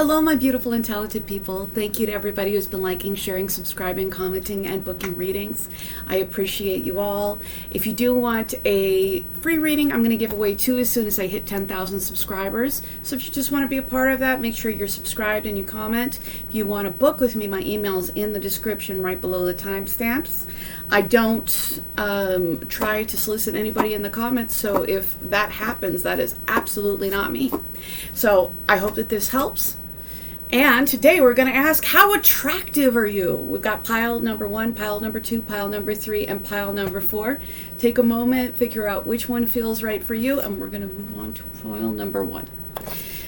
Hello, my beautiful and talented people. Thank you to everybody who's been liking, sharing, subscribing, commenting, and booking readings. I appreciate you all. If you do want a free reading, I'm going to give away 2 as soon as I hit 10,000 subscribers. So if you just want to be a part of that, make sure you're subscribed and you comment. If you want to book with me, my email's in the description right below the timestamps. I don't try to solicit anybody in the comments, so if that happens, that is absolutely not me. So I hope that this helps. And today we're going to ask, how attractive are you? We've got pile number 1, pile number 2, pile number 3, and pile number 4. Take a moment, figure out which one feels right for you, and we're going to move on to pile number 1.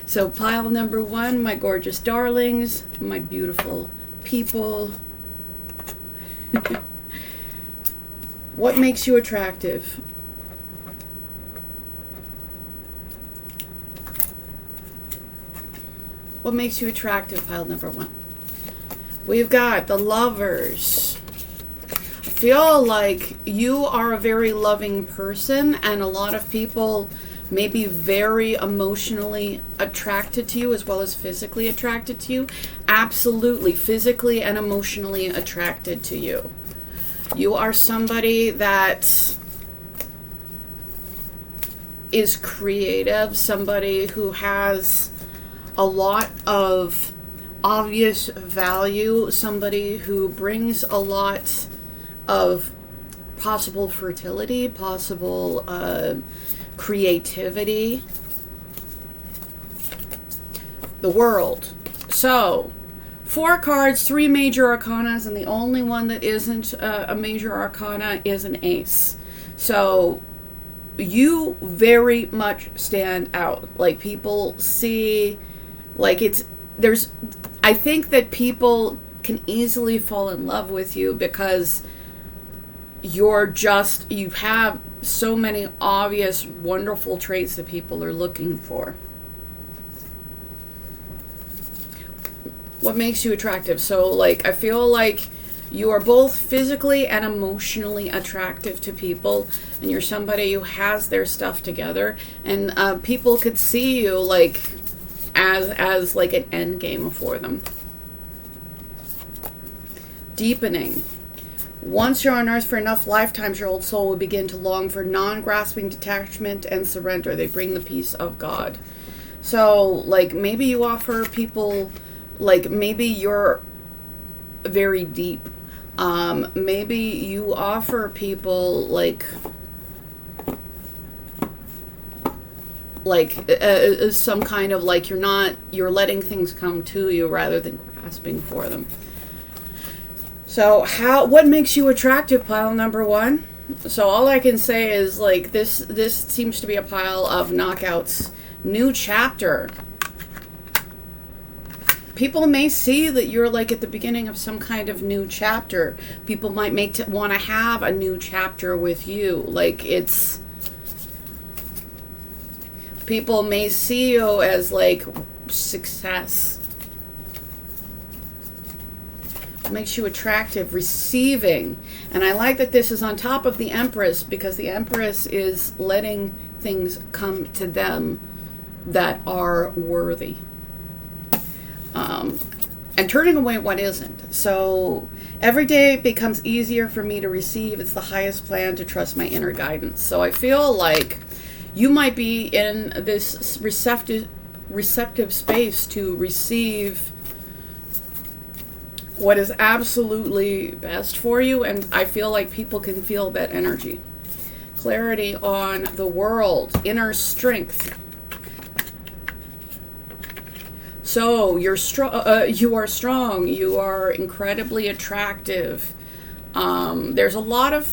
So pile number 1, my gorgeous darlings, my beautiful people. What makes you attractive? What makes you attractive, pile number 1? We've got the Lovers. I feel like you are a very loving person, and a lot of people may be very emotionally attracted to you as well as physically attracted to you. Absolutely, physically and emotionally attracted to you. You are somebody that is creative, somebody who has a lot of obvious value, somebody who brings a lot of possible fertility, possible creativity. The World. So, 4 cards, 3 major arcanas, and the only one that isn't a major arcana is an ace. So, you very much stand out. Like, people see, like, I think that people can easily fall in love with you because you have so many obvious, wonderful traits that people are looking for. What makes you attractive? So, like, I feel like you are both physically and emotionally attractive to people, and you're somebody who has their stuff together, and people could see you, like, as like an end game for them. Deepening. Once you're on earth for enough lifetimes, your old soul will begin to long for non-grasping detachment and surrender. They bring the peace of God. So, like, maybe you offer people, like, maybe you're very deep. Maybe you offer people, like some kind of, like, you're letting things come to you rather than grasping for them. So what makes you attractive, pile number 1? So all I can say is, like, this seems to be a pile of knockouts. New chapter. People may see that you're, like, at the beginning of some kind of new chapter. People might want to have a new chapter with you. Like, people may see you as, like, success. What makes you attractive? Receiving. And I like that this is on top of the Empress, because the Empress is letting things come to them that are worthy. And turning away what isn't. So every day it becomes easier for me to receive. It's the highest plan to trust my inner guidance. So I feel like you might be in this receptive space to receive what is absolutely best for you, and I feel like people can feel that energy. Clarity on the world, inner strength. So you are strong. You are incredibly attractive. There's a lot of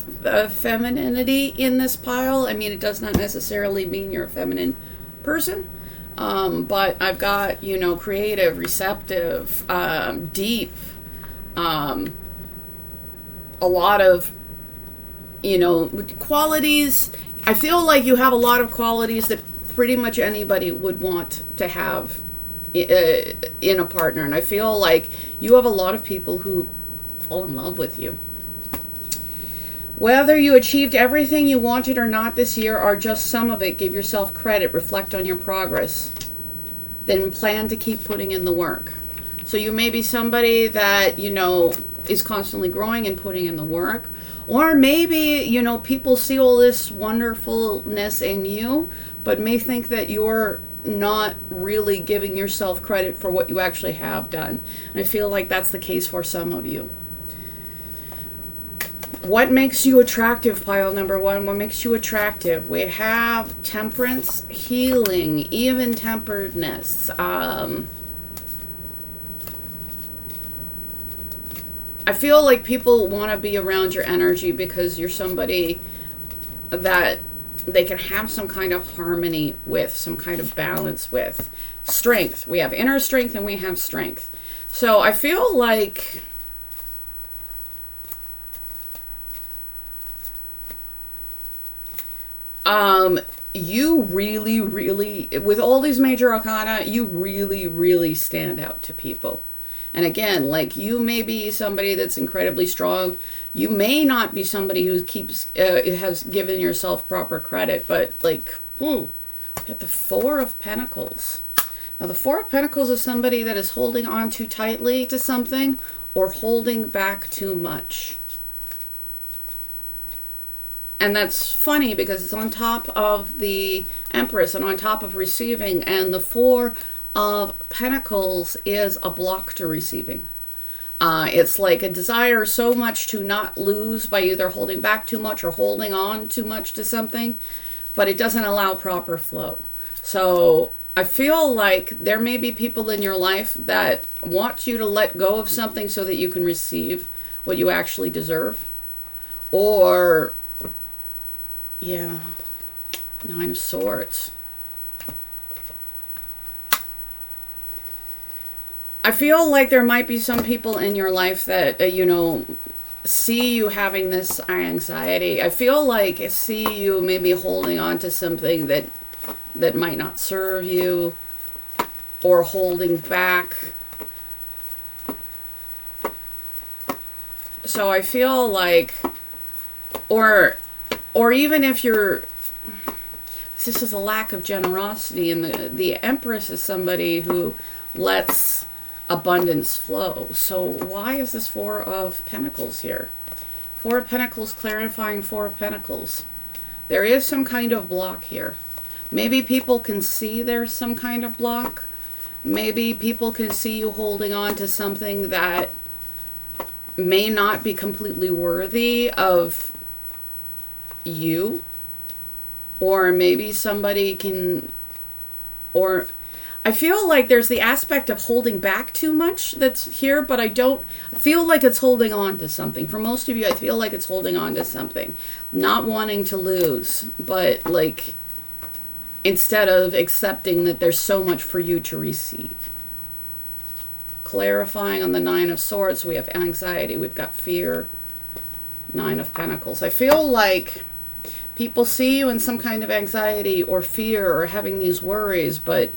femininity in this pile. I mean, it does not necessarily mean you're a feminine person, but I've got, creative, receptive, deep, a lot of, qualities. I feel like you have a lot of qualities that pretty much anybody would want to have in a partner, and I feel like you have a lot of people who fall in love with you. Whether you achieved everything you wanted or not this year, or just some of it, give yourself credit, reflect on your progress. then plan to keep putting in the work. So you may be somebody that, you know, is constantly growing and putting in the work. Or maybe, you know, people see all this wonderfulness in you, but may think that you're not really giving yourself credit for what you actually have done. And I feel like that's the case for some of you. What makes you attractive, pile number one? What makes you attractive? We have temperance, healing, even-temperedness. I feel like people want to be around your energy because you're somebody that they can have some kind of harmony with, some kind of balance with. Strength. We have inner strength and we have strength. So I feel like you really, with all these major arcana, you really stand out to people. And again, like, you may be somebody that's incredibly strong. You may not be somebody who has given yourself proper credit, but like, got the Four of Pentacles. Now, the Four of Pentacles is somebody that is holding on too tightly to something or holding back too much. And that's funny because it's on top of the Empress and on top of receiving, and the Four of Pentacles is a block to receiving. It's like a desire so much to not lose by either holding back too much or holding on too much to something, but it doesn't allow proper flow. So I feel like there may be people in your life that want you to let go of something so that you can receive what you actually deserve. Or, yeah, Nine of Swords. I feel like there might be some people in your life that, you know, see you having this anxiety. I feel like see you maybe holding on to something that might not serve you, or holding back. So I feel like, or even if you're, this is a lack of generosity, and the Empress is somebody who lets abundance flow. So why is this Four of Pentacles here? Four of Pentacles, clarifying Four of Pentacles. There is some kind of block here. Maybe people can see there's some kind of block. Maybe people can see you holding on to something that may not be completely worthy of you. Or maybe somebody can, or I feel like there's the aspect of holding back too much that's here, but I don't feel like it's holding on to something. For most of you, I feel like it's holding on to something. Not wanting to lose, but like, instead of accepting that there's so much for you to receive. Clarifying on the Nine of Swords, we have anxiety, we've got fear. Nine of Pentacles. I feel like people see you in some kind of anxiety or fear or having these worries, but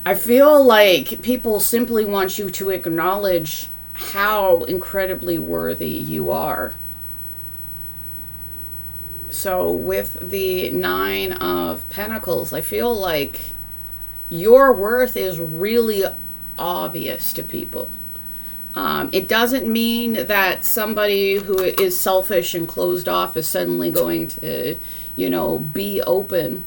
I feel like people simply want you to acknowledge how incredibly worthy you are. So with the Nine of Pentacles, I feel like your worth is really obvious to people. It doesn't mean that somebody who is selfish and closed off is suddenly going to, you know, be open.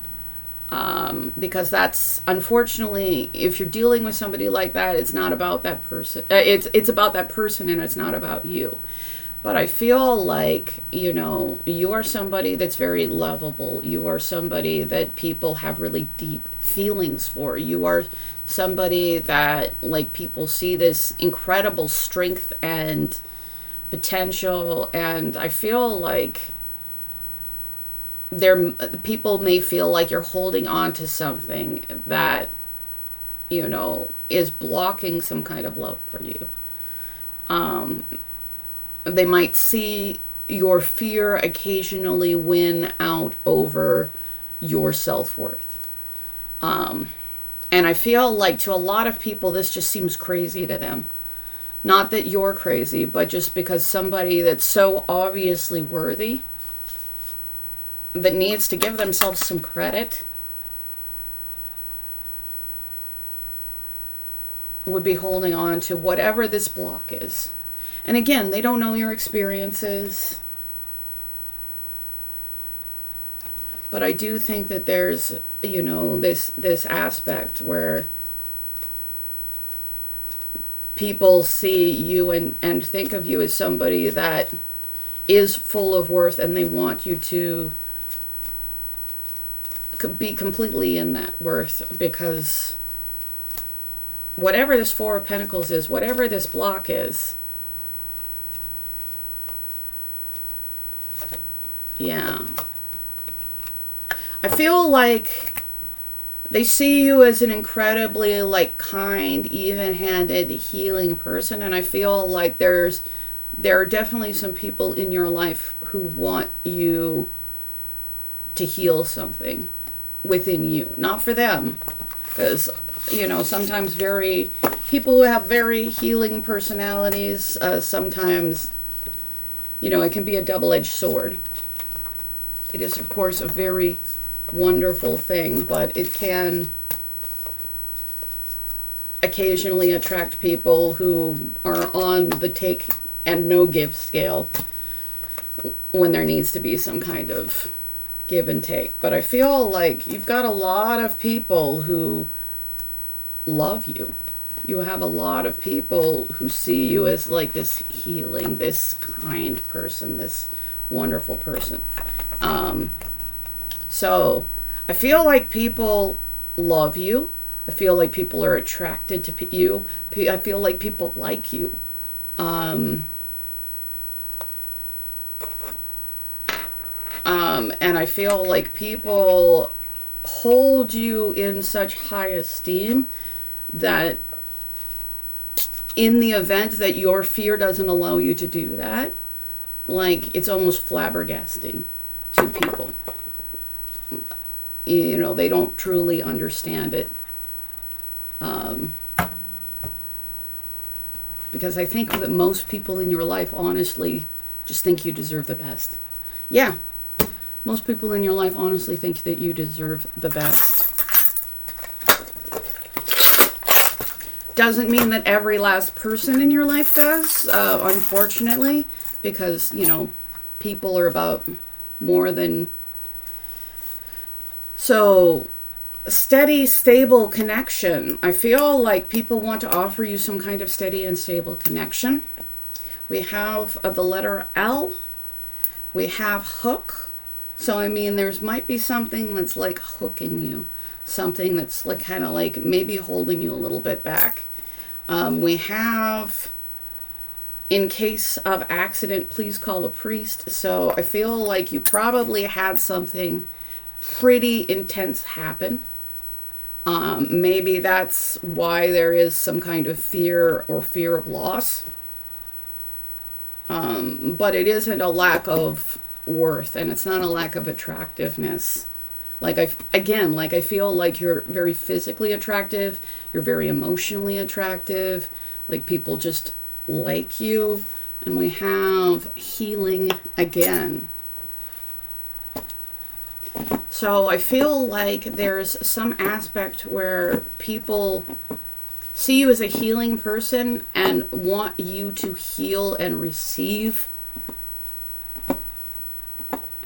Because that's, unfortunately, if you're dealing with somebody like that, it's not about that person. It's about that person, and it's not about you. But I feel like, you know, you are somebody that's very lovable. You are somebody that people have really deep feelings for. You are somebody that, like, people see this incredible strength and potential. And I feel like people may feel like you're holding on to something that, you know, is blocking some kind of love for you. They might see your fear occasionally win out over your self-worth. And I feel like to a lot of people, this just seems crazy to them. Not that you're crazy, but just because somebody that's so obviously worthy, that needs to give themselves some credit, would be holding on to whatever this block is. And again, they don't know your experiences. But I do think that there's, you know, this aspect where people see you and think of you as somebody that is full of worth, and they want you to be completely in that worth, because whatever this Four of Pentacles is, whatever this block is, yeah, I feel like they see you as an incredibly, like, kind, even-handed, healing person, and I feel like there are definitely some people in your life who want you to heal something within you. Not for them, because, you know, sometimes people who have very healing personalities, sometimes, you know, it can be a double-edged sword. It is, of course, a very wonderful thing, but it can occasionally attract people who are on the take and no give scale when there needs to be some kind of give and take. But I feel like you've got a lot of people who love you. You have a lot of people who see you as like this healing, this kind person, this wonderful person. So I feel like people love you. I feel like people are attracted to you. I feel like people like you. And I feel like people hold you in such high esteem that in the event that your fear doesn't allow you to do that, like, it's almost flabbergasting to people. You know, they don't truly understand it. Because I think that most people in your life honestly just think you deserve the best. Yeah. Most people in your life honestly think that you deserve the best. Doesn't mean that every last person in your life does, unfortunately, because, you know, people are about more than... So, steady, stable connection. I feel like people want to offer you some kind of steady and stable connection. We have the letter L. We have hook. So, I mean, there's might be something that's like hooking you. Something that's like kind of like maybe holding you a little bit back. We have, in case of accident, please call a priest. So I feel like you probably had something pretty intense happen. Maybe that's why there is some kind of fear or fear of loss. But it isn't a lack of worth, and it's not a lack of attractiveness. Like, I feel like you're very physically attractive, you're very emotionally attractive, like people just like you. And we have healing again. So I feel like there's some aspect where people see you as a healing person and want you to heal and receive.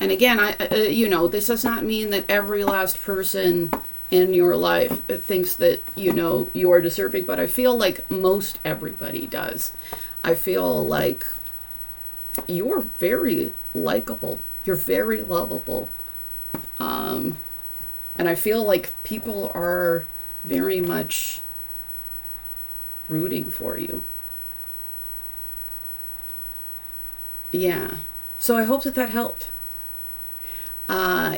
And again, you know, this does not mean that every last person in your life thinks that, you know, you are deserving, but I feel like most everybody does. I feel like you're very likable. You're very lovable. And I feel like people are very much rooting for you. Yeah. So I hope that helped.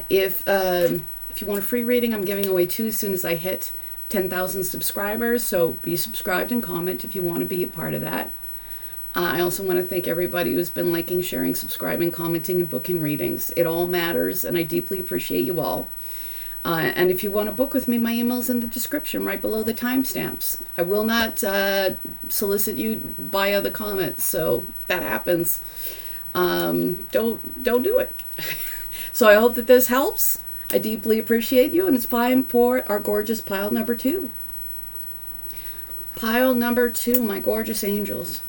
If you want a free reading, I'm giving away 2 as soon as I hit 10,000 subscribers. So be subscribed and comment if you want to be a part of that. I also want to thank everybody who's been liking, sharing, subscribing, commenting, and booking readings. It all matters, and I deeply appreciate you all. And if you want to book with me, my email's in the description right below the timestamps. I will not solicit you via the comments, so if that happens, don't do it. So I hope that this helps. I deeply appreciate you, and it's time for our gorgeous pile number 2. Pile number 2, my gorgeous angels.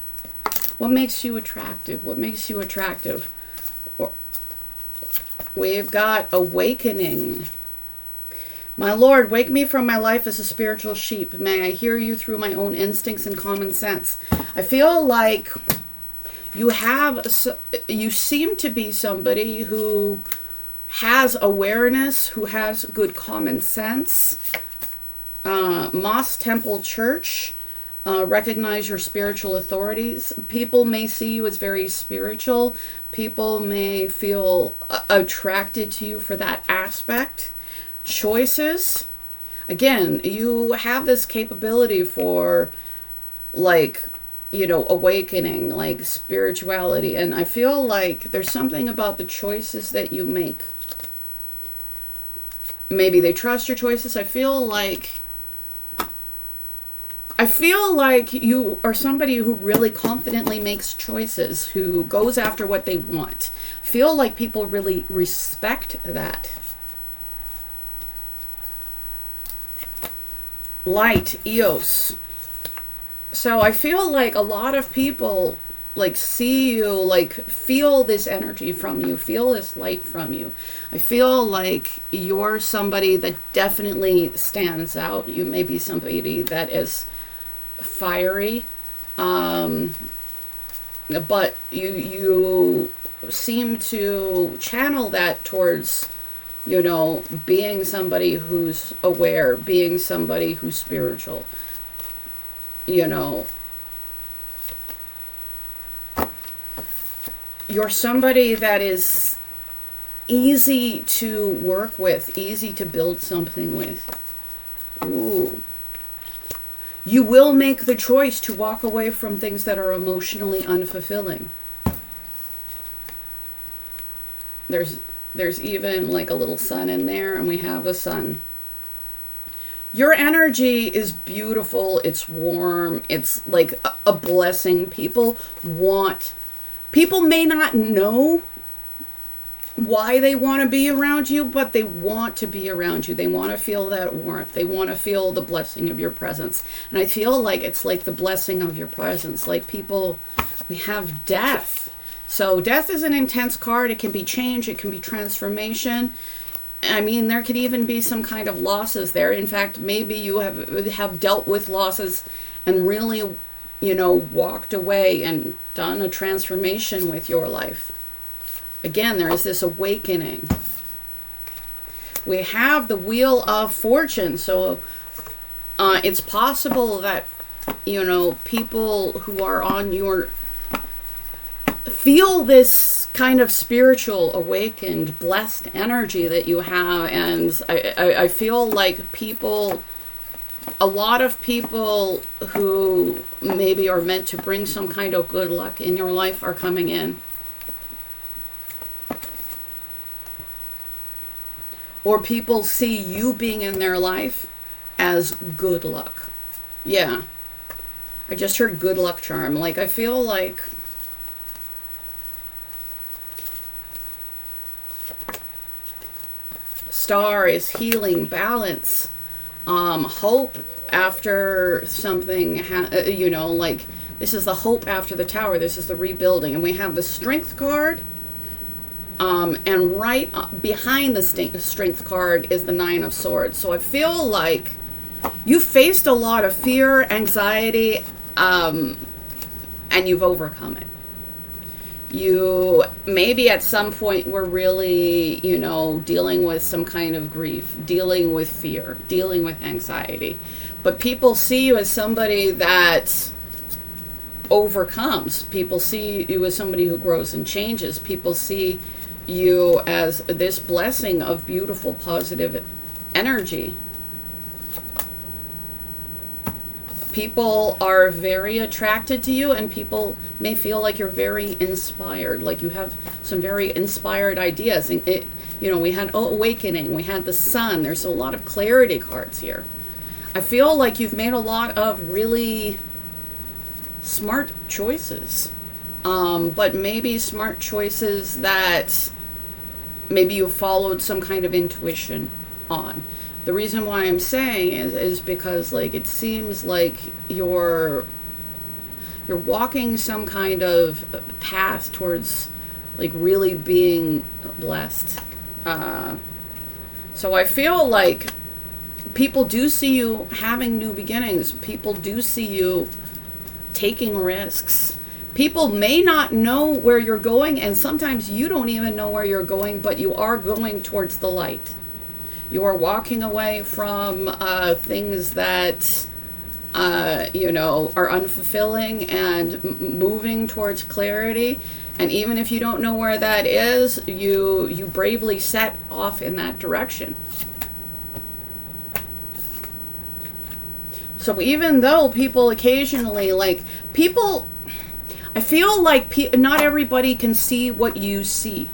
What makes you attractive? What makes you attractive? We've got awakening. My Lord, wake me from my life as a spiritual sheep. May I hear you through my own instincts and common sense. I feel like you seem to be somebody who has awareness, who has good common sense. Mosque, temple, church. Recognize your spiritual authorities. People may see you as very spiritual. People may feel attracted to you for that aspect. Choices. Again, you have this capability for, like, you know, awakening, like spirituality. And I feel like there's something about the choices that you make. Maybe they trust your choices. I feel like you are somebody who really confidently makes choices, who goes after what they want. I feel like people really respect that. Light, Eos. So I feel like a lot of people like see you, like feel this energy from you, feel this light from you. I feel like you're somebody that definitely stands out. You may be somebody that is fiery, but you seem to channel that towards, you know, being somebody who's aware, being somebody who's spiritual, you know. You're somebody that is easy to work with, easy to build something with. Ooh. You will make the choice to walk away from things that are emotionally unfulfilling. There's even like a little sun in there, and we have the sun. Your energy is beautiful. It's warm. It's like a blessing. People may not know why they want to be around you, but they want to be around you. They want to feel that warmth. They want to feel the blessing of your presence. And I feel like it's like the blessing of your presence. Like people, we have death. So death is an intense card. It can be change. It can be transformation. I mean, there could even be some kind of losses there. In fact, maybe you have dealt with losses and really, you know, walked away and done a transformation with your life. Again, there is this awakening. We have the Wheel of Fortune. So it's possible that, you know, people who are on your feel this kind of spiritual, awakened, blessed energy that you have. And I feel like people, a lot of people who maybe are meant to bring some kind of good luck in your life are coming in. Or people see you being in their life as good luck. Yeah. I just heard good luck charm. Like, I feel like Star is healing, balance, hope after something, you know, like this is the hope after the Tower. This is the rebuilding. And we have the Strength card. And right behind the Strength card is the Nine of Swords. So I feel like you faced a lot of fear, anxiety, and you've overcome it. You maybe at some point were really, you know, dealing with some kind of grief, dealing with fear, dealing with anxiety. But people see you as somebody that overcomes. People see you as somebody who grows and changes. People see you as this blessing of beautiful, positive energy. People are very attracted to you, and people may feel like you're very inspired, like you have some very inspired ideas. And it, you know, we had awakening, we had the sun. There's a lot of clarity cards here. I feel like you've made a lot of really smart choices, but maybe smart choices that maybe you followed some kind of intuition on. The reason why I'm saying is because, like, it seems like you're walking some kind of path towards, like, really being blessed. So I feel like people do see you having new beginnings. People do see you taking risks. People may not know where you're going, and sometimes you don't even know where you're going, but you are going towards the light. You are walking away from things that, you know, are unfulfilling, and moving towards clarity. And even if you don't know where that is, you bravely set off in that direction. So even though people occasionally, like, people, I feel like not everybody can see what you see.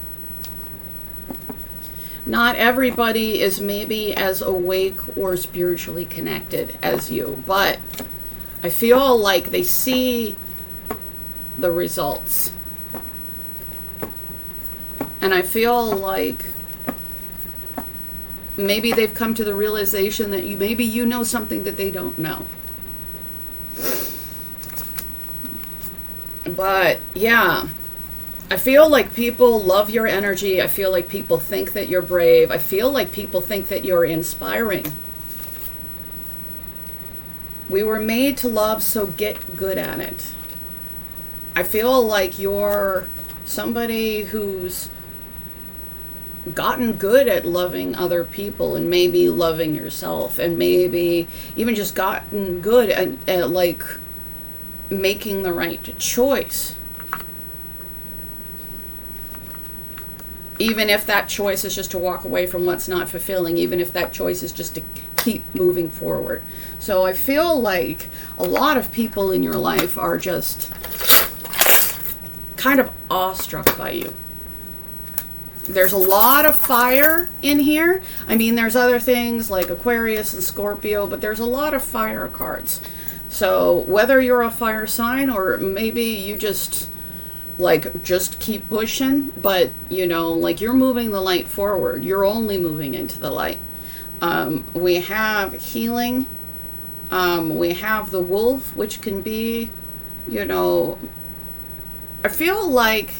Not everybody is maybe as awake or spiritually connected as you, but I feel like they see the results. And I feel like maybe they've come to the realization that maybe you know something that they don't know. But yeah, I feel like people love your energy. I feel like people think that you're brave. I feel like people think that you're inspiring. We were made to love, so get good at it. I feel like you're somebody who's gotten good at loving other people, and maybe loving yourself, and maybe even just gotten good at like making the right choice, even if that choice is just to walk away from what's not fulfilling, even if that choice is just to keep moving forward. So I feel like a lot of people in your life are just kind of awestruck by you. There's a lot of fire in here. I mean, there's other things like Aquarius and Scorpio, but there's a lot of fire cards. So whether you're a fire sign, or maybe you just keep pushing, but you know, like, you're moving the light forward. You're only moving into the light. We have healing. We have the wolf, which can be, you know, I feel like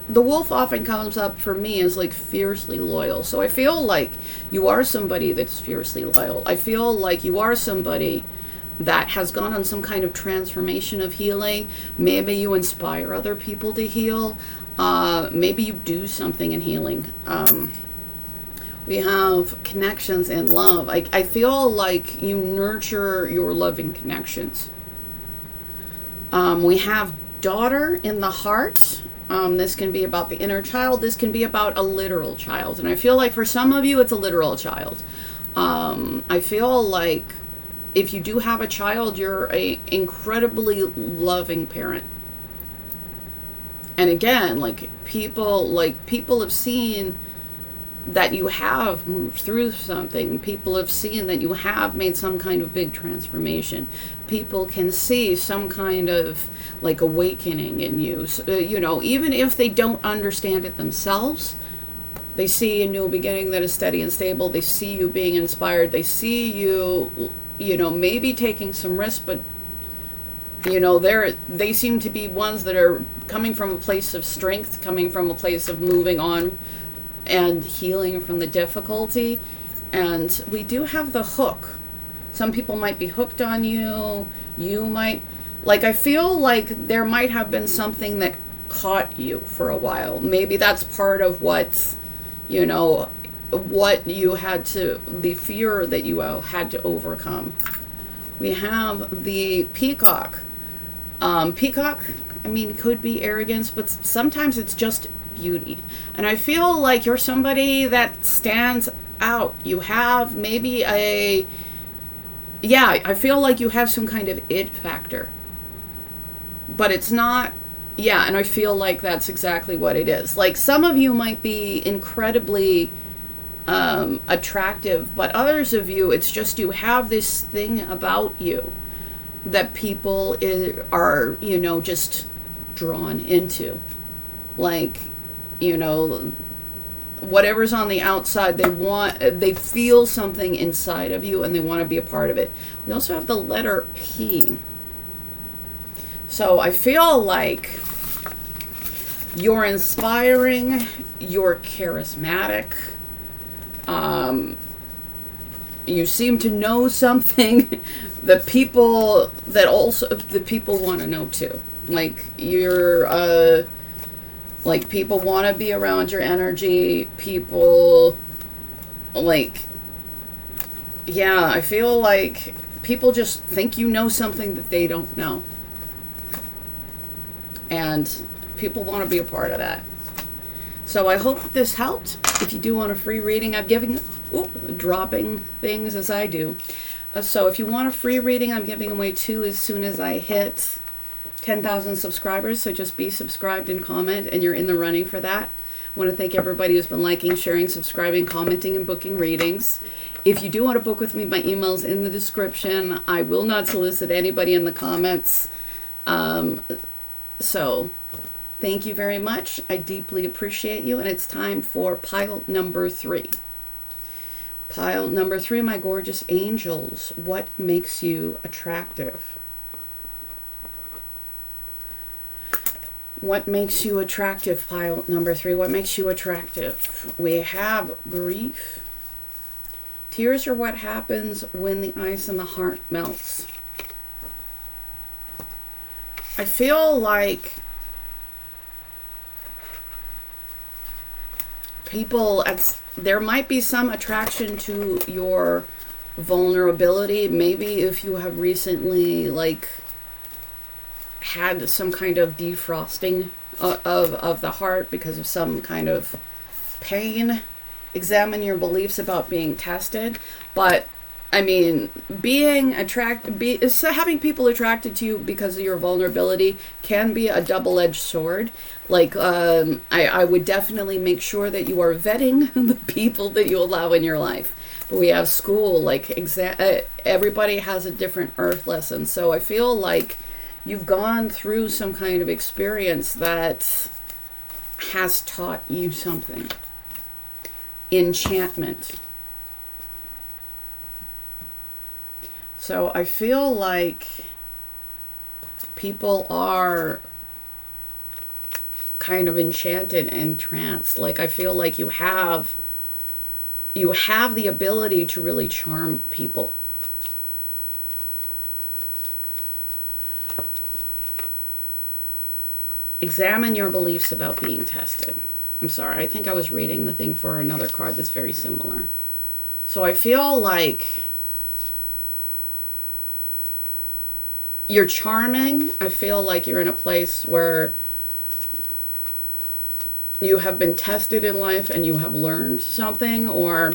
the wolf often comes up for me as like fiercely loyal. So I feel like you are somebody that's fiercely loyal. I feel like you are somebody that has gone on some kind of transformation of healing. Maybe you inspire other people to heal. Maybe you do something in healing. We have connections and love. I feel like you nurture your loving connections. We have daughter in the heart. This can be about the inner child. This can be about a literal child. And I feel like for some of you, it's a literal child. I feel like if you do have a child, you're an incredibly loving parent. And again, people have seen that you have moved through something. People have seen that you have made some kind of big transformation. People can see some kind of like awakening in you. So, you know, even if they don't understand it themselves, they see a new beginning that is steady and stable. They see you being inspired. They see you, you know, maybe taking some risks, but you know, they seem to be ones that are coming from a place of strength, coming from a place of moving on and healing from the difficulty. And we do have the hook. Some people might be hooked on you. You might, like, I feel like there might have been something that caught you for a while. Maybe that's part of what, you know, what you had to, the fear that you had to overcome. We have the peacock. Peacock, I mean, could be arrogance, but sometimes it's just beauty. And I feel like you're somebody that stands out. You have maybe I feel like you have some kind of it factor. But it's not, and I feel like that's exactly what it is. Like, some of you might be incredibly attractive, but others of you, it's just you have this thing about you that people are, you know, just drawn into. Like, you know, whatever's on the outside, they feel something inside of you and they want to be a part of it. We also have the letter P. So I feel like you're inspiring, you're charismatic, you seem to know something that people want to know too. Like you're like people want to be around your energy. People like, yeah, I feel like people just think you know something that they don't know. And people want to be a part of that. So I hope this helped. If you do want a free reading, I'm dropping things as I do. So if you want a free reading, I'm giving away 2 as soon as I hit 10,000 subscribers. So just be subscribed and comment, and you're in the running for that. I want to thank everybody who's been liking, sharing, subscribing, commenting, and booking readings. If you do want to book with me, my email's in the description. I will not solicit anybody in the comments. So thank you very much. I deeply appreciate you. And it's time for pile number 3. Pile number 3, my gorgeous angels. What makes you attractive? What makes you attractive, pile number 3? What makes you attractive? We have grief. Tears are what happens when the ice in the heart melts. I feel like there might be some attraction to your vulnerability. Maybe if you have recently had some kind of defrosting of the heart because of some kind of pain. Examine your beliefs about being tested. But I mean, having people attracted to you because of your vulnerability can be a double-edged sword. Like, I would definitely make sure that you are vetting the people that you allow in your life. But we have school, everybody has a different earth lesson. So I feel like you've gone through some kind of experience that has taught you something. Enchantment. So I feel like people are kind of enchanted and tranced. Like I feel like you have the ability to really charm people. Examine your beliefs about being tested. I'm sorry, I think I was reading the thing for another card that's very similar. So I feel like you're charming. I feel like you're in a place where you have been tested in life and you have learned something, or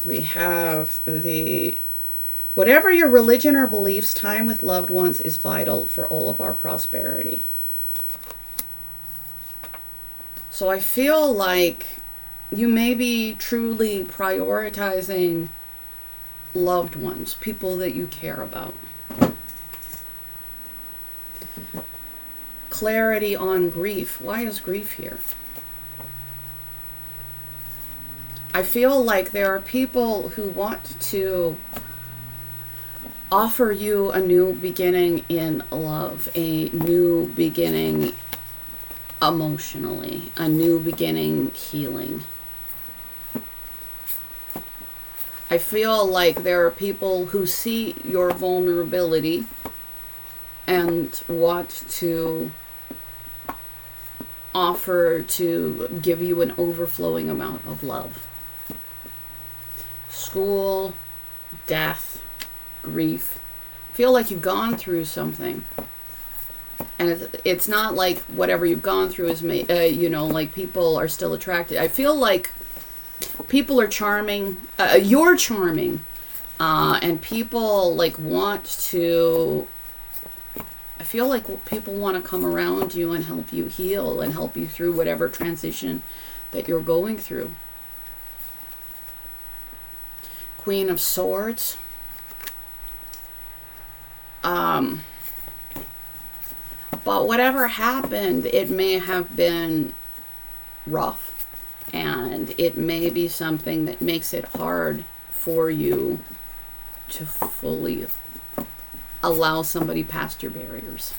we have whatever your religion or beliefs, time with loved ones is vital for all of our prosperity. So I feel like you may be truly prioritizing loved ones, people that you care about. Clarity on grief. Why is grief here? I feel like there are people who want to offer you a new beginning in love, a new beginning emotionally, a new beginning healing. I feel like there are people who see your vulnerability and want to offer to give you an overflowing amount of love. School, death, grief. I feel like you've gone through something. And it's not like whatever you've gone through is, like people are still attracted. I feel like people are charming. You're charming. And people want to... I feel like people want to come around you and help you heal and help you through whatever transition that you're going through. Queen of Swords. But whatever happened, it may have been rough, and it may be something that makes it hard for you to fully allow somebody past your barriers.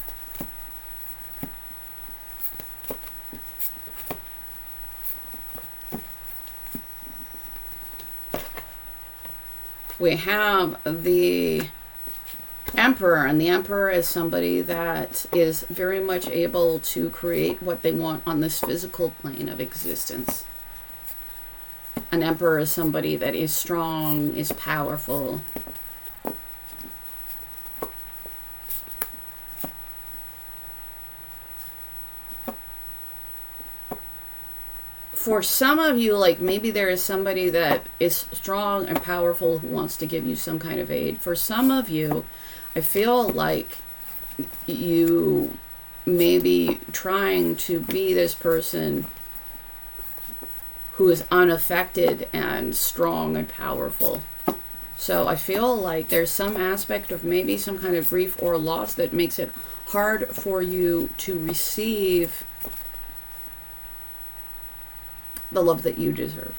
We have the Emperor, and the Emperor is somebody that is very much able to create what they want on this physical plane of existence. An Emperor is somebody that is strong, is powerful. For some of you, like maybe there is somebody that is strong and powerful who wants to give you some kind of aid. For some of you, I feel like you may be trying to be this person who is unaffected and strong and powerful. So I feel like there's some aspect of maybe some kind of grief or loss that makes it hard for you to receive the love that you deserve.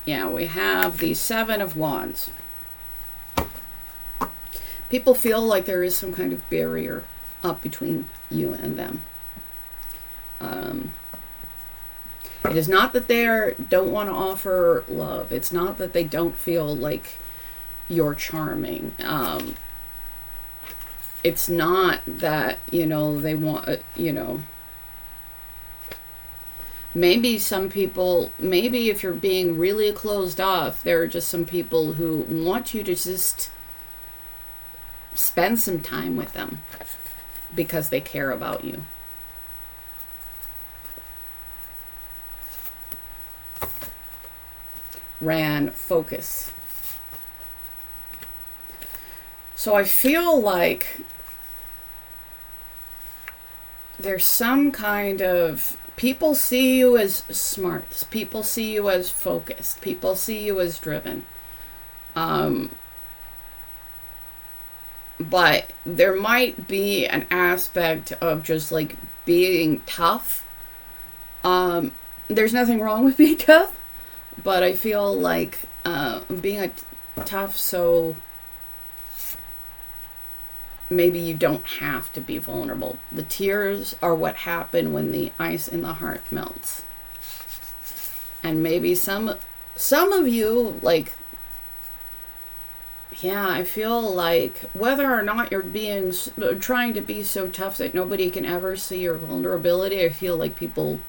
Yeah, we have the Seven of Wands. People feel like there is some kind of barrier up between you and them. It is not that they don't want to offer love. It's not that they don't feel like you're charming. It's not that, you know, they want, you know, maybe some people, maybe if you're being really closed off, there are just some people who want you to just spend some time with them because they care about you. Ran, focus. So I feel like there's some kind of, people see you as smart, people see you as focused, people see you as driven. But there might be an aspect of just like being tough. There's nothing wrong with being tough, but I feel like being tough, so maybe you don't have to be vulnerable. The tears are what happen when the ice in the heart melts. And maybe some of you, like, yeah, I feel like whether or not you're trying to be so tough that nobody can ever see your vulnerability, I feel like people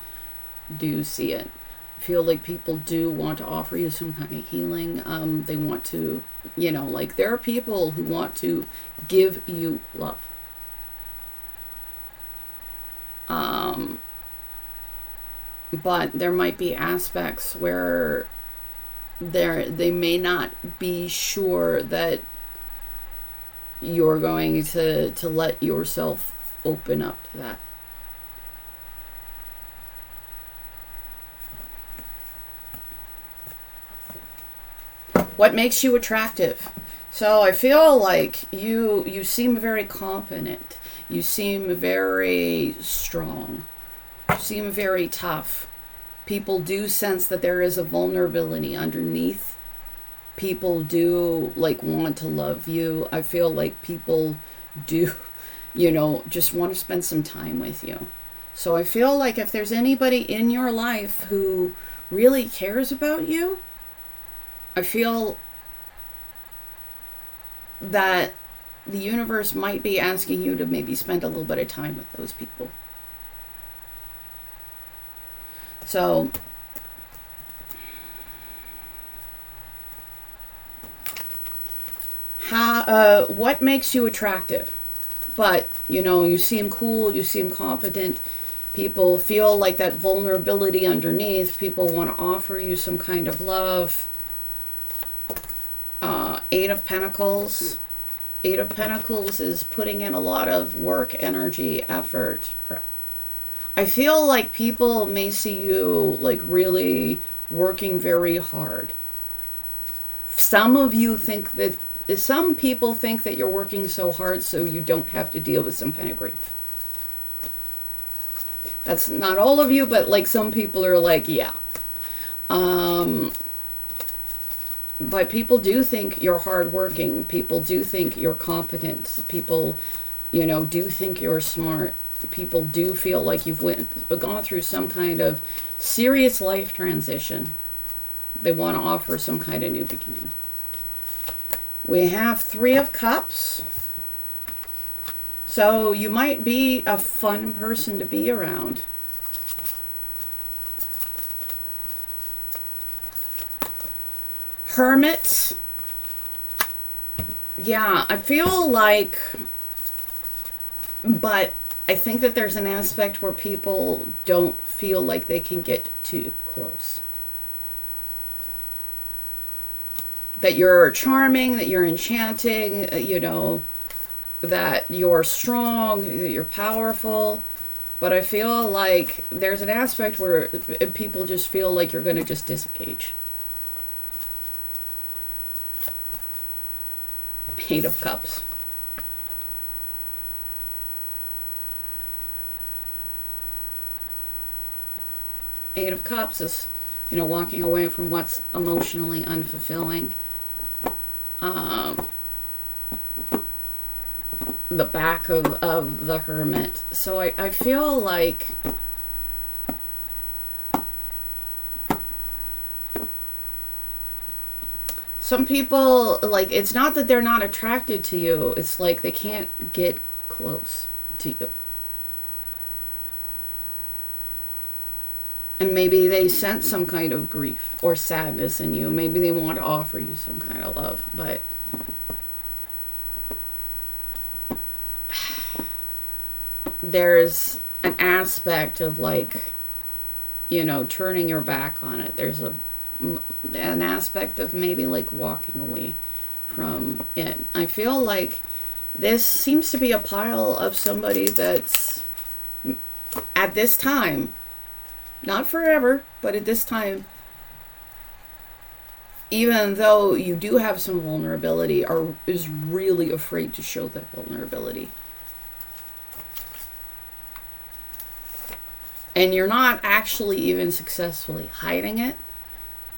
do see it. I feel like people do want to offer you some kind of healing. They want to, you know, like there are people who want to give you love. But there might be aspects where they may not be sure that you're going to let yourself open up to that. What makes you attractive? So I feel like you seem very confident. You seem very strong. You seem very tough. People do sense that there is a vulnerability underneath. People do like want to love you. I feel like people do, you know, just want to spend some time with you. So I feel like if there's anybody in your life who really cares about you, I feel that the universe might be asking you to maybe spend a little bit of time with those people. So, what makes you attractive? But, you know, you seem cool, you seem confident. People feel like that vulnerability underneath. People want to offer you some kind of love. Eight of Pentacles. Eight of Pentacles is putting in a lot of work, energy, effort. I feel like people may see you like really working very hard. Some of you think that some people think that you're working so hard so you don't have to deal with some kind of grief. That's not all of you, but like some people are like, yeah. But people do think you're hardworking. People do think you're competent. People, you know, do think you're smart. People do feel like you've gone through some kind of serious life transition. They want to offer some kind of new beginning. We have 3 of Cups. So you might be a fun person to be around. Hermit. Yeah, I feel like, but I think that there's an aspect where people don't feel like they can get too close. That you're charming, that you're enchanting, you know, that you're strong, that you're powerful. But I feel like there's an aspect where people just feel like you're going to just disengage. 8 of Cups. Eight of Cups is, you know, walking away from what's emotionally unfulfilling. The back of the Hermit. So I feel like some people, like, it's not that they're not attracted to you, it's like they can't get close to you. And maybe they sense some kind of grief or sadness in you. Maybe they want to offer you some kind of love, but there's an aspect of, like, you know, turning your back on it. There's an aspect of maybe like walking away from it. I feel like this seems to be a pile of somebody that's at this time, not forever, but at this time, even though you do have some vulnerability, is really afraid to show that vulnerability. And you're not actually even successfully hiding it,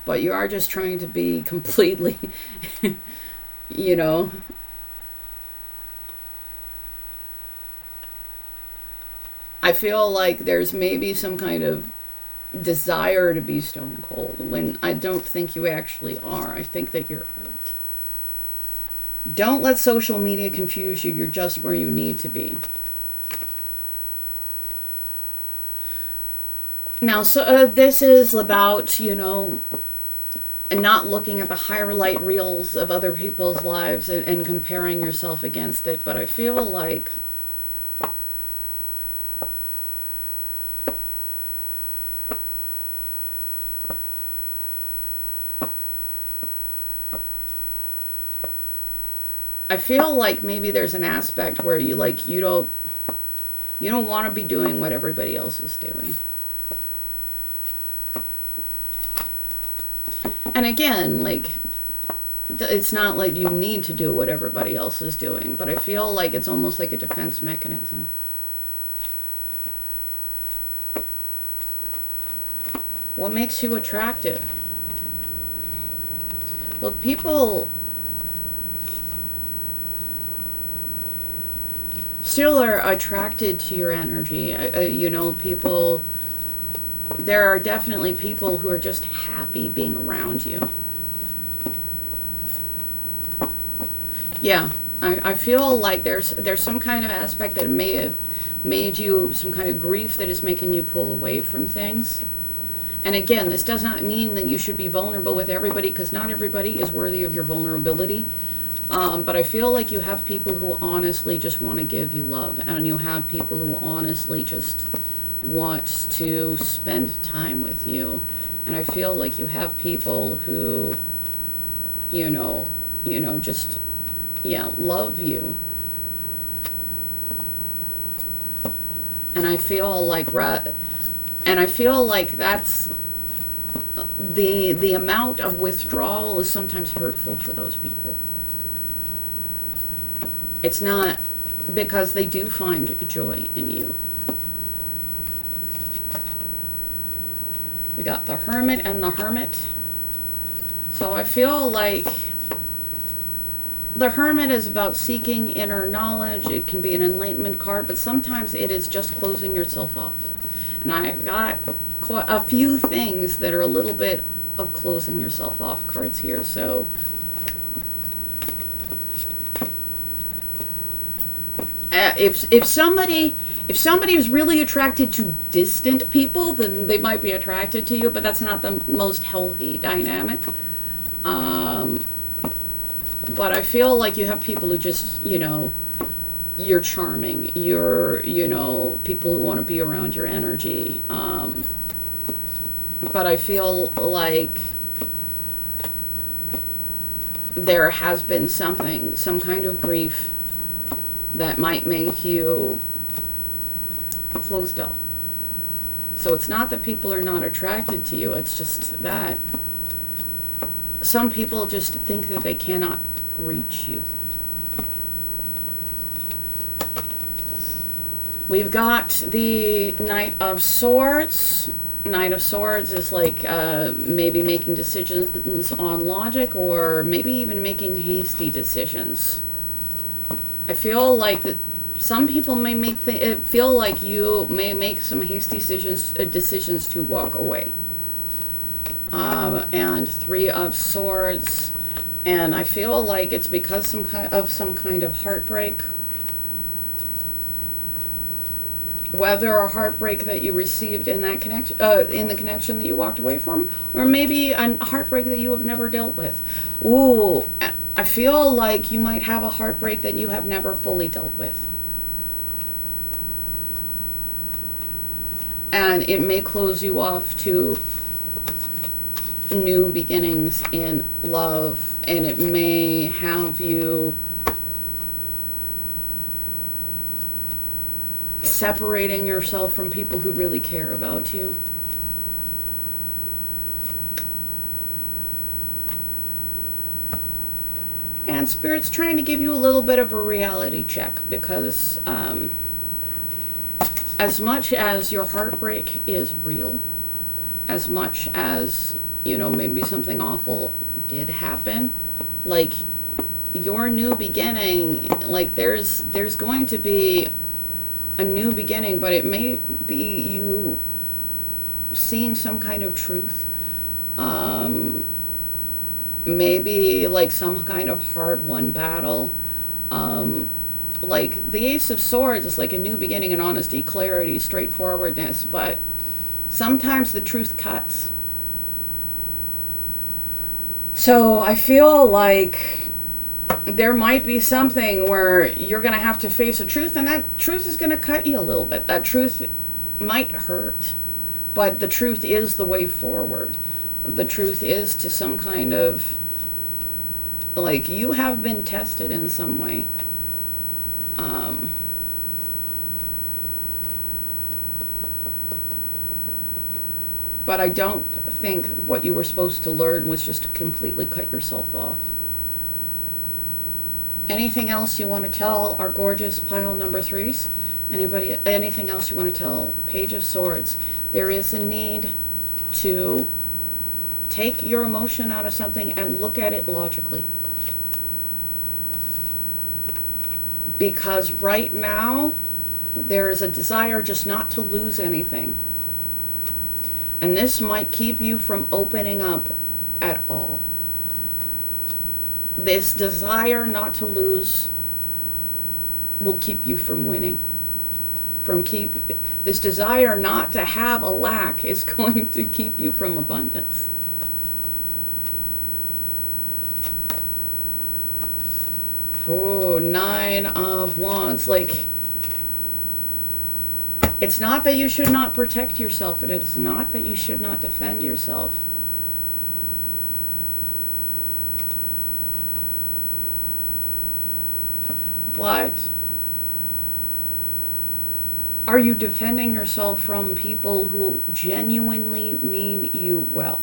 but you are just trying to be completely, you know, I feel like there's maybe some kind of desire to be stone cold when I don't think you actually are. I think that you're hurt. Don't let social media confuse you. You're just where you need to be. Now, so this is about, you know, not looking at the highlight reels of other people's lives and comparing yourself against it. But I feel like maybe there's an aspect where you don't want to be doing what everybody else is doing. And again, like, it's not like you need to do what everybody else is doing, but I feel like it's almost like a defense mechanism. What makes you attractive? Look, people still are attracted to your energy. You know, people... There are definitely people who are just happy being around you. Yeah, I feel like there's some kind of aspect that may have made you some kind of grief that is making you pull away from things. And again, this does not mean that you should be vulnerable with everybody, because not everybody is worthy of your vulnerability. But I feel like you have people who honestly just want to give you love, and you have people who honestly just want to spend time with you. And I feel like you have people who, you know, just, yeah, love you. And I feel like that's the amount of withdrawal is sometimes hurtful for those people. It's not because they do find joy in you. We got the Hermit and the Hermit. So I feel like the Hermit is about seeking inner knowledge. It can be an enlightenment card, but sometimes it is just closing yourself off. And I got quite a few things that are a little bit of closing yourself off cards here. So if somebody is really attracted to distant people, then they might be attracted to you, but that's not the most healthy dynamic. But I feel like you have people who just, you know, you're charming. You're, you know, people who want to be around your energy. But I feel like there has been some kind of grief that might make you closed off. So it's not that people are not attracted to you, it's just that some people just think that they cannot reach you. We've got the Knight of Swords. Knight of Swords is like maybe making decisions on logic, or maybe even making hasty decisions. I feel like that some people may feel like you may make some hasty decisions to walk away. And Three of Swords, and I feel like it's because some kind of heartbreak. Whether a heartbreak that you received in that connection, in the connection that you walked away from, or maybe a heartbreak that you have never dealt with. Ooh, I feel like you might have a heartbreak that you have never fully dealt with. And it may close you off to new beginnings in love, and it may have you separating yourself from people who really care about you. And Spirit's trying to give you a little bit of a reality check, because as much as your heartbreak is real, as much as, you know, maybe something awful did happen, like your new beginning, like there's going to be a new beginning, but it may be you seeing some kind of truth. Maybe like some kind of hard-won battle. Like the Ace of Swords is like a new beginning in honesty, clarity, straightforwardness, but sometimes the truth cuts. So I feel like there might be something where you're going to have to face a truth, and that truth is going to cut you a little bit. That truth might hurt, but the truth is the way forward. The truth is to some kind of, like, you have been tested in some way. But I don't think what you were supposed to learn was just to completely cut yourself off. Anything else you want to tell our gorgeous pile number threes? Anybody? Anything else you want to tell Page of Swords? There is a need to take your emotion out of something and look at it logically. Because right now, there is a desire just not to lose anything. And this might keep you from opening up at all. This desire not to lose will keep you from winning. This desire not to have a lack is going to keep you from abundance. Oh, Nine of Wands. Like, it's not that you should not protect yourself, and it's not that you should not defend yourself. But are you defending yourself from people who genuinely mean you well?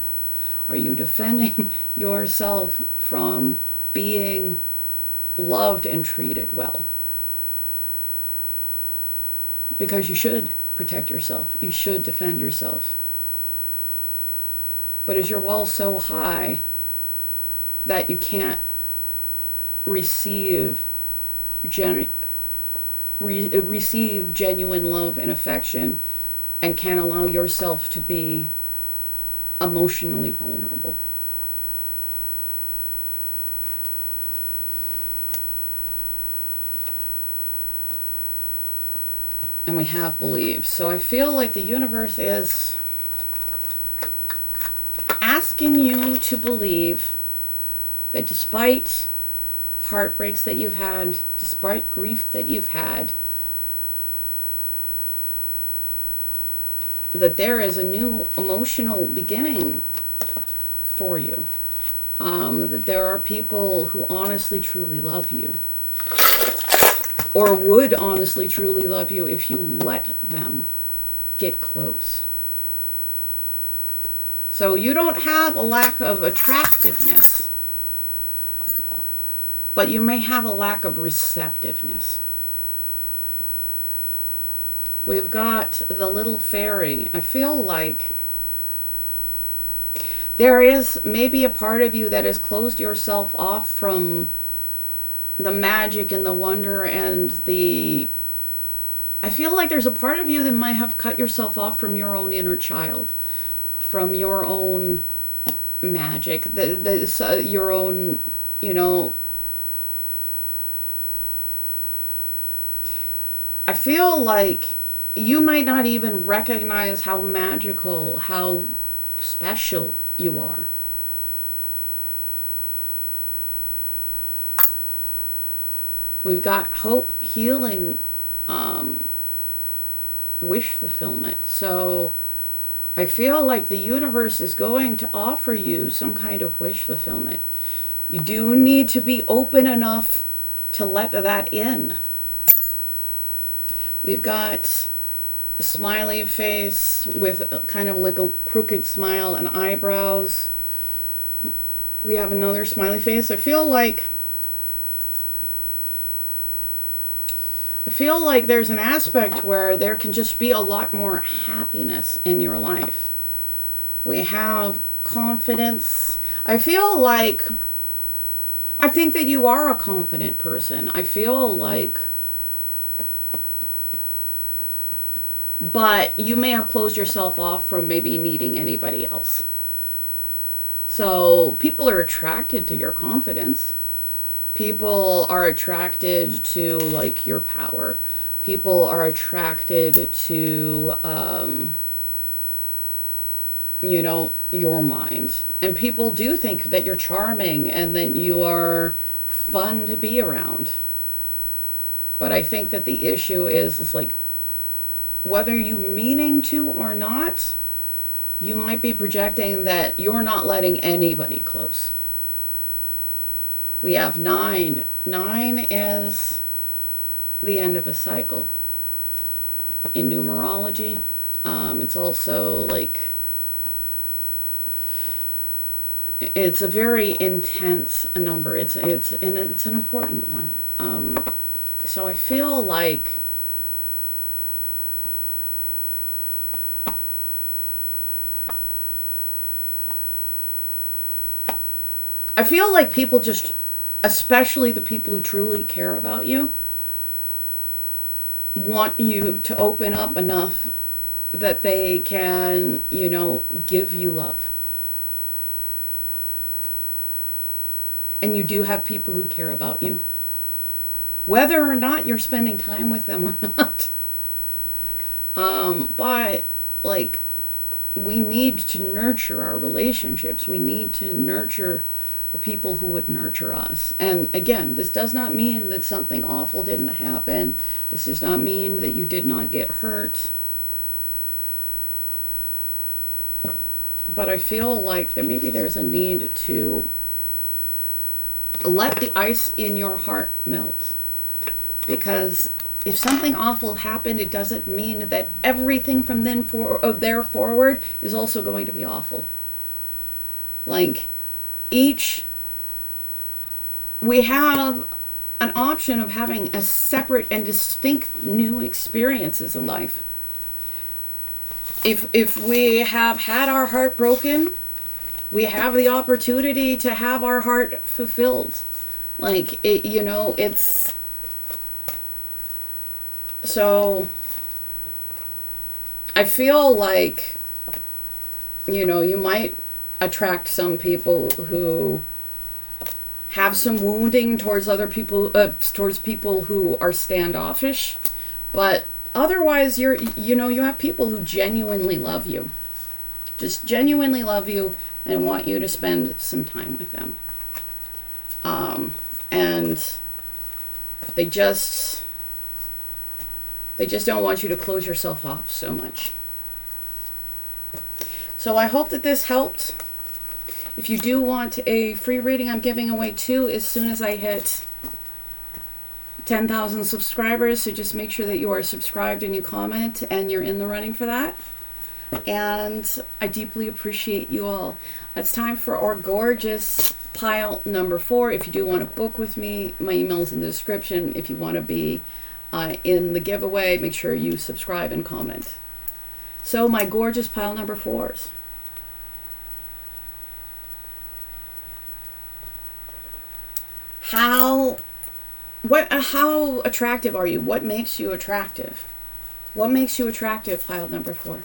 Are you defending yourself from being loved and treated well. Because you should protect yourself. You should defend yourself. But is your wall so high that you can't receive genuine love and affection, and can't allow yourself to be emotionally vulnerable? And we have beliefs. So I feel like the universe is asking you to believe that despite heartbreaks that you've had, despite grief that you've had, that there is a new emotional beginning for you. That there are people who honestly, truly love you. Or would honestly, truly love you if you let them get close. So you don't have a lack of attractiveness, but you may have a lack of receptiveness. We've got the little fairy. I feel like there is maybe a part of you that has closed yourself off from the magic and the wonder and the... I feel like there's a part of you that might have cut yourself off from your own inner child, from your own magic, your own, you know... I feel like you might not even recognize how magical, how special you are. We've got hope, healing, wish fulfillment. So I feel like the universe is going to offer you some kind of wish fulfillment. You do need to be open enough to let that in. We've got a smiley face with kind of like a crooked smile and eyebrows. We have another smiley face. I feel like there's an aspect where there can just be a lot more happiness in your life. We have confidence. I think that you are a confident person. I feel like, but you may have closed yourself off from maybe needing anybody else. So people are attracted to your confidence. People are attracted to, like, your power. People are attracted to, you know, your mind. And people do think that you're charming and that you are fun to be around. But I think that the issue is like, whether you meaning to or not, you might be projecting that you're not letting anybody close. We have 9. 9 is the end of a cycle in numerology. It's also like, it's a very intense number. It's an important one. So I feel like people just, especially the people who truly care about you, want you to open up enough that they can, you know, give you love. And you do have people who care about you, whether or not you're spending time with them or not. But, like, we need to nurture our relationships. We need to nurture the people who would nurture us. And again, this does not mean that something awful didn't happen. This does not mean that you did not get hurt. But I feel like maybe there's a need to let the ice in your heart melt. Because if something awful happened, it doesn't mean that everything from there forward is also going to be awful. Like, we have an option of having a separate and distinct new experiences in life. If we have had our heart broken, we have the opportunity to have our heart fulfilled. Like, it's... So, I feel like, you might attract some people who have some wounding towards other people, towards people who are standoffish, but otherwise you have people who genuinely love you, just genuinely love you and want you to spend some time with them, and they just don't want you to close yourself off so much. So I hope that this helped. If you do want a free reading, I'm giving away 2 as soon as I hit 10,000 subscribers. So just make sure that you are subscribed and you comment and you're in the running for that. And I deeply appreciate you all. It's time for our gorgeous pile number 4. If you do want to book with me, my email's in the description. If you want to be in the giveaway, make sure you subscribe and comment. So my gorgeous pile number 4s. How attractive are you? What makes you attractive? What makes you attractive, pile number 4?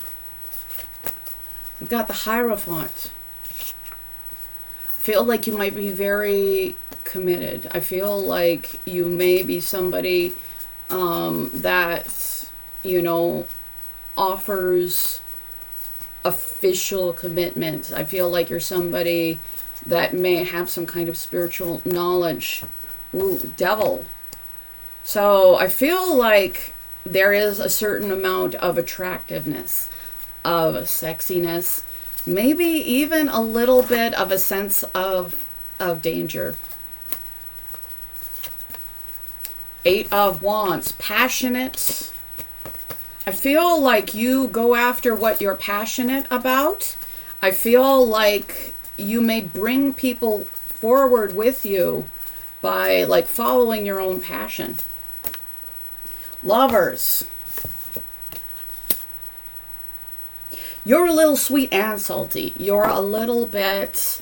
We've got the Hierophant. I feel like you might be very committed. I feel like you may be somebody that, offers official commitment. I feel like you're somebody that may have some kind of spiritual knowledge. Ooh, Devil. So I feel like there is a certain amount of attractiveness, of sexiness, maybe even a little bit of a sense of danger. 8 of Wands, passionate. I feel like you go after what you're passionate about. I feel like you may bring people forward with you by like following your own passion. Lovers. You're a little sweet and salty. You're a little bit...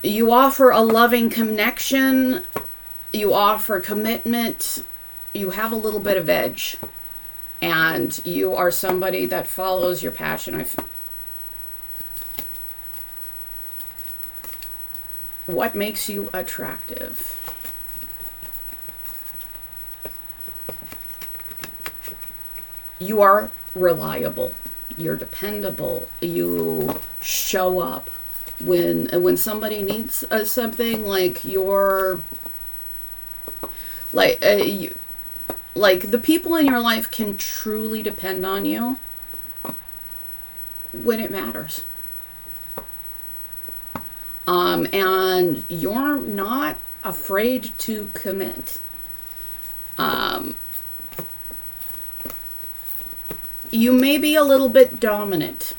You offer a loving connection. You offer commitment. You have a little bit of edge. And you are somebody that follows your passion. What makes you attractive? You are reliable. You're dependable. You show up when somebody needs something. Like you're like the people in your life can truly depend on you when it matters. And you're not afraid to commit. You may be a little bit dominant.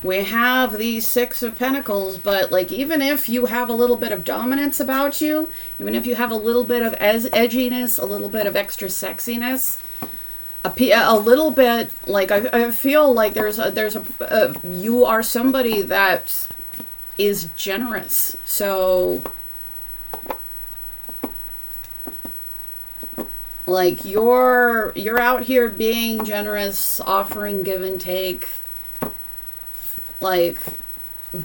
We have the 6 of Pentacles, but like even if you have a little bit of dominance about you, even if you have a little bit of edginess, a little bit of extra sexiness, a little bit, like I feel like there's a you are somebody that is generous. So like you're out here being generous, offering give and take, like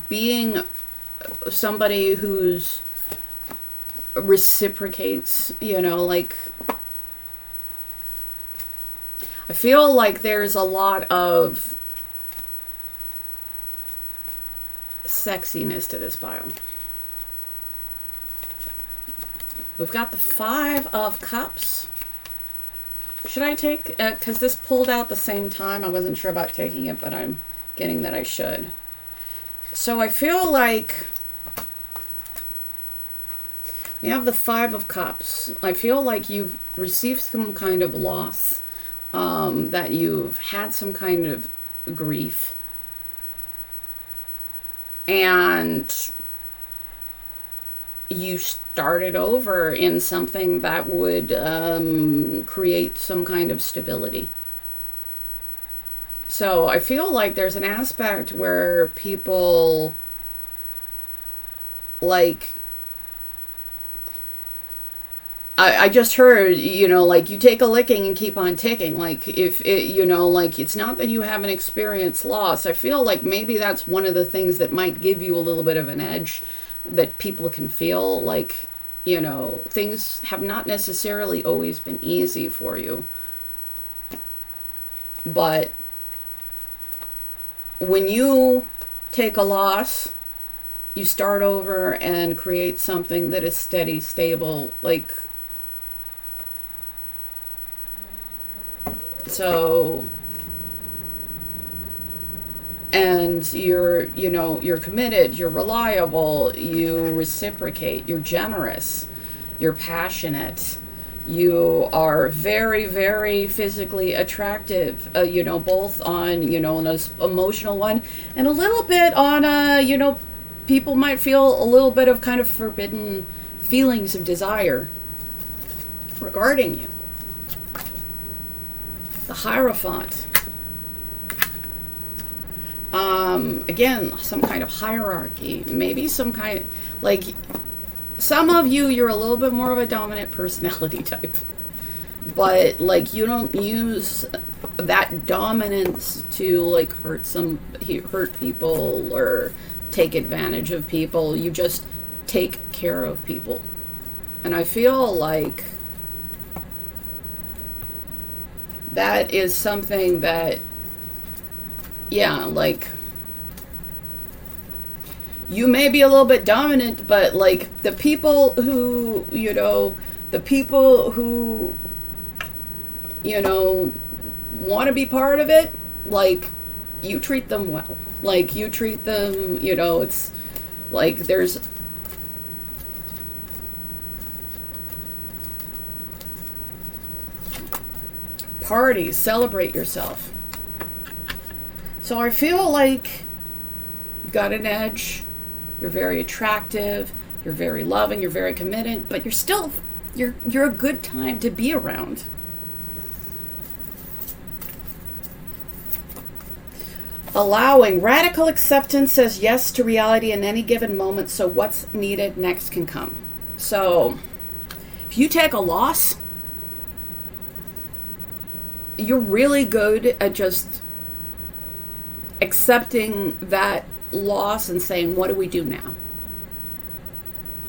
being somebody who's reciprocates, like I feel like there's a lot of sexiness to this pile. We've got the 5 of Cups. Should I take, because this pulled out the same time, I wasn't sure about taking it, but I'm getting that I should. So I feel like we have the 5 of Cups. I feel like you've received some kind of loss, that you've had some kind of grief. and you started over in something that would create some kind of stability. So I feel like there's an aspect where people, like, I just heard, you know, like, you take a licking and keep on ticking. Like, if it, you know, like, it's not that you haven't experienced loss. I feel like maybe that's one of the things that might give you a little bit of an edge, that people can feel like, you know, things have not necessarily always been easy for you. But when you take a loss, you start over and create something that is steady, stable, like, so, and you're, you know, you're committed, you're reliable, you reciprocate, you're generous, you're passionate, you are very, very physically attractive, you know, both on, you know, an emotional one, and a little bit on a, you know, people might feel a little bit of kind of forbidden feelings of desire regarding you. The Hierophant. Again, some kind of hierarchy. Maybe some kind, like, some of you, you're a little bit more of a dominant personality type. But, like, you don't use that dominance to, like, hurt people or take advantage of people. You just take care of people. And I feel like that is something that, yeah, like, you may be a little bit dominant, but, like, the people who, you know, want to be part of it, like, you treat them well. Like, you treat them, you know, it's like there's parties, celebrate yourself. So I feel like you've got an edge, you're very attractive, you're very loving, you're very committed, but you're still, you're a good time to be around. Allowing. Radical acceptance says yes to reality in any given moment, so what's needed next can come. So if you take a loss, you're really good at just accepting that loss and saying, what do we do now?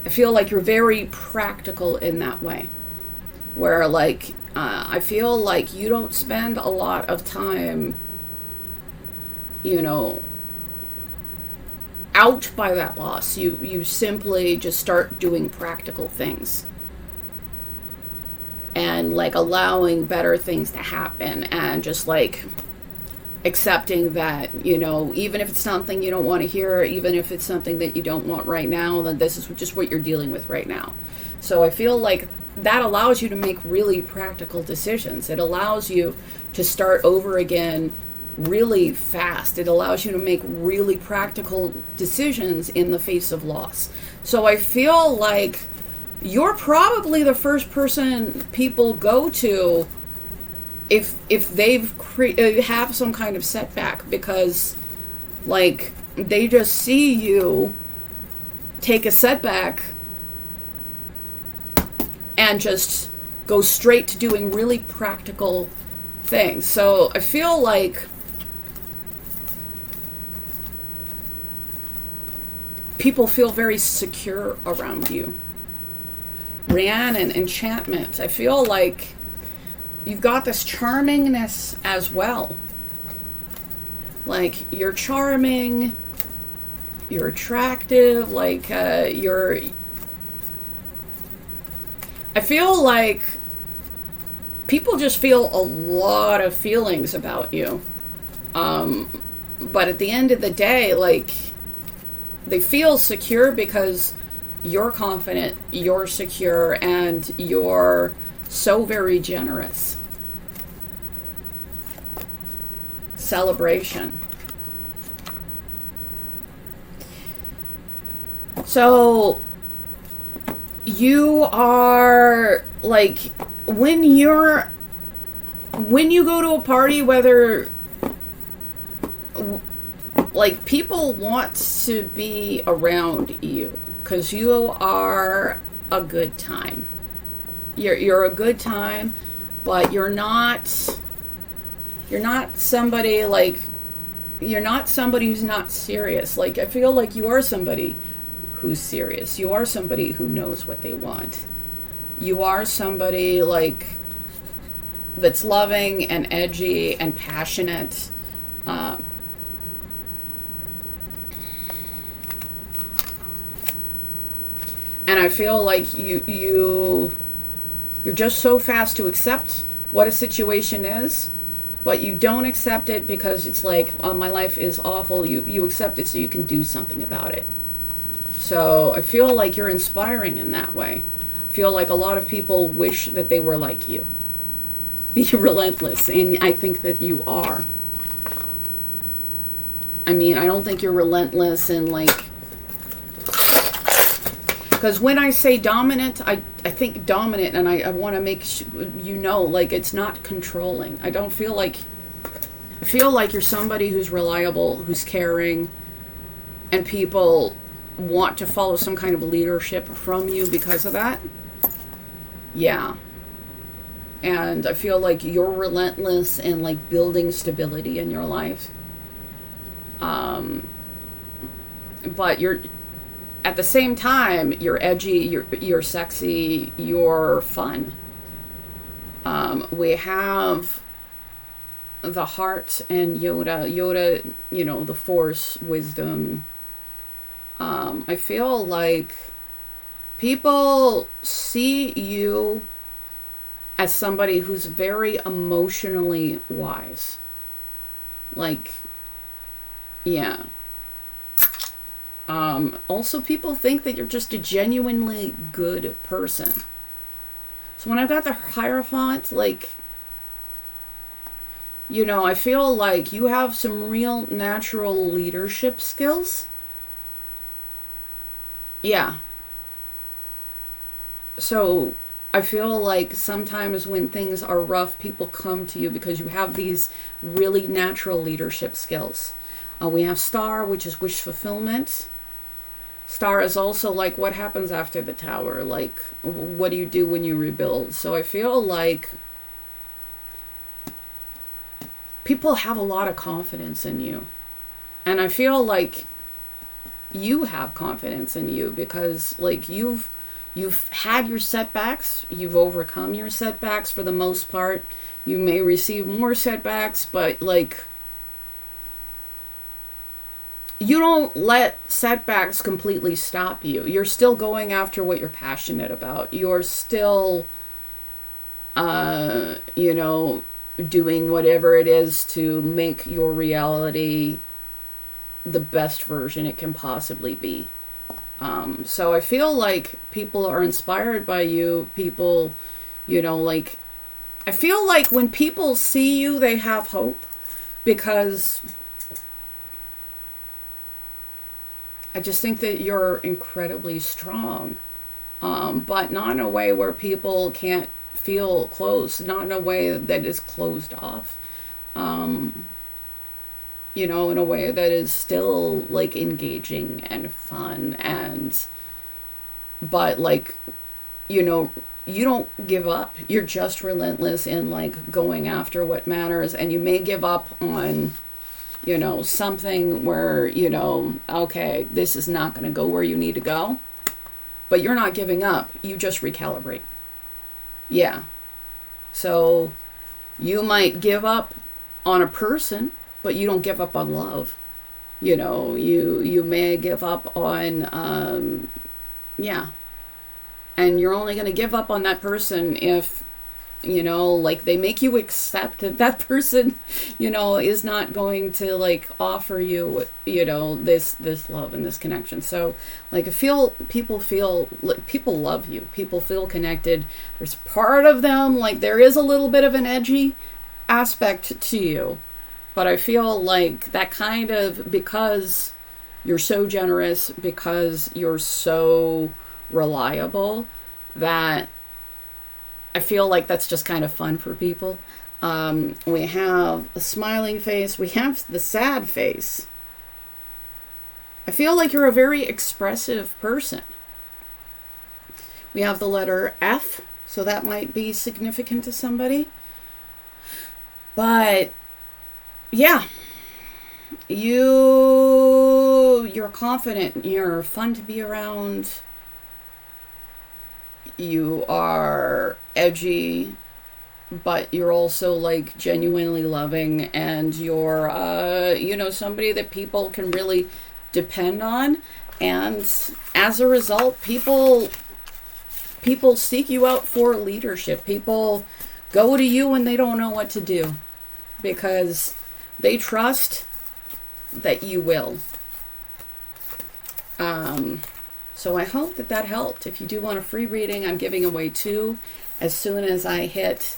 I feel like you're very practical in that way, where, like, I feel like you don't spend a lot of time, you know, out by that loss. You simply just start doing practical things and, like, allowing better things to happen, and just, like, accepting that, you know, even if it's something you don't want to hear, even if it's something that you don't want right now, then this is just what you're dealing with right now. So I feel like that allows you to make really practical decisions. It allows you to start over again really fast. It allows you to make really practical decisions in the face of loss. So I feel like you're probably the first person people go to if they've have some kind of setback, because, like, they just see you take a setback and just go straight to doing really practical things. So I feel like people feel very secure around you. Rhiannon, enchantment. I feel like you've got this charmingness as well. Like, you're charming, you're attractive, like, I feel like people just feel a lot of feelings about you. But at the end of the day, like, they feel secure because you're confident, you're secure, and you're so very generous. Celebration. So you are like, when you go to a party, whether like people want to be around you because you are a good time. You're a good time, but you're not somebody like, you're not somebody who's not serious. Like, I feel like you are somebody who's serious. You are somebody who knows what they want. You are somebody like that's loving and edgy and passionate. And I feel like you're just so fast to accept what a situation is, but you don't accept it because it's like, oh, my life is awful. You accept it so you can do something about it. So I feel like you're inspiring in that way. I feel like a lot of people wish that they were like you. Be relentless, and I think that you are. I mean, I don't think you're relentless and like, because when I say dominant, I think dominant, and I want to make you know, like, it's not controlling. I feel like you're somebody who's reliable, who's caring, and people want to follow some kind of leadership from you because of that. Yeah. And I feel like you're relentless in like building stability in your life. But you're, at the same time, you're edgy, you're sexy, you're fun. We have the heart and Yoda, you know, the force, wisdom. I feel like people see you as somebody who's very emotionally wise. Like, yeah. Also, people think that you're just a genuinely good person. So when I've got the Hierophant, like, you know, I feel like you have some real natural leadership skills. Yeah. So I feel like sometimes when things are rough, people come to you because you have these really natural leadership skills. We have Star, which is wish fulfillment. Star is also like, what happens after the tower? Like, what do you do when you rebuild? So I feel like people have a lot of confidence in you. And I feel like you have confidence in you because, like, you've had your setbacks. You've overcome your setbacks for the most part. You may receive more setbacks, but, like, you don't let setbacks completely stop you. You're still going after what you're passionate about. You're still, you know, doing whatever it is to make your reality the best version it can possibly be. So I feel like people are inspired by you. People, you know, like, I feel like when people see you, they have hope, because I just think that you're incredibly strong, but not in a way where people can't feel close, not in a way that is closed off, you know, in a way that is still like engaging and fun, but like, you know, you don't give up. You're just relentless in like going after what matters, and you may give up on, you know, something where, you know, okay, this is not going to go where you need to go, but you're not giving up. You just recalibrate. Yeah. So you might give up on a person, but you don't give up on love. You know, you may give up on, yeah. And you're only going to give up on that person if, you know, like, they make you accept that that person, you know, is not going to like offer you, you know, this love and this connection. So like, people love you. People feel connected. There's part of them, like, there is a little bit of an edgy aspect to you, but I feel like that kind of, because You're so generous because you're so reliable that I feel like that's just kind of fun for people. We have a smiling face. We have the sad face. I feel like you're a very expressive person. We have the letter F, so that might be significant to somebody. But yeah, you're confident. You're fun to be around. You are edgy, but you're also like genuinely loving, and you're somebody that people can really depend on. And as a result, people seek you out for leadership. People go to you when they don't know what to do because they trust that you will. So I hope that helped. If you do want a free reading, I'm giving away 2 as soon as I hit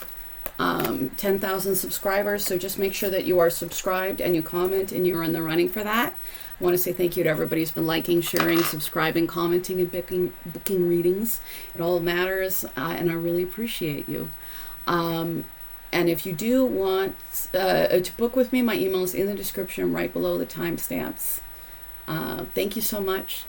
10,000 subscribers. So just make sure that you are subscribed and you comment and you're in the running for that. I want to say thank you to everybody who's been liking, sharing, subscribing, commenting, and booking readings. It all matters, and I really appreciate you. And if you do want to book with me, my email is in the description right below the timestamps. Thank you so much.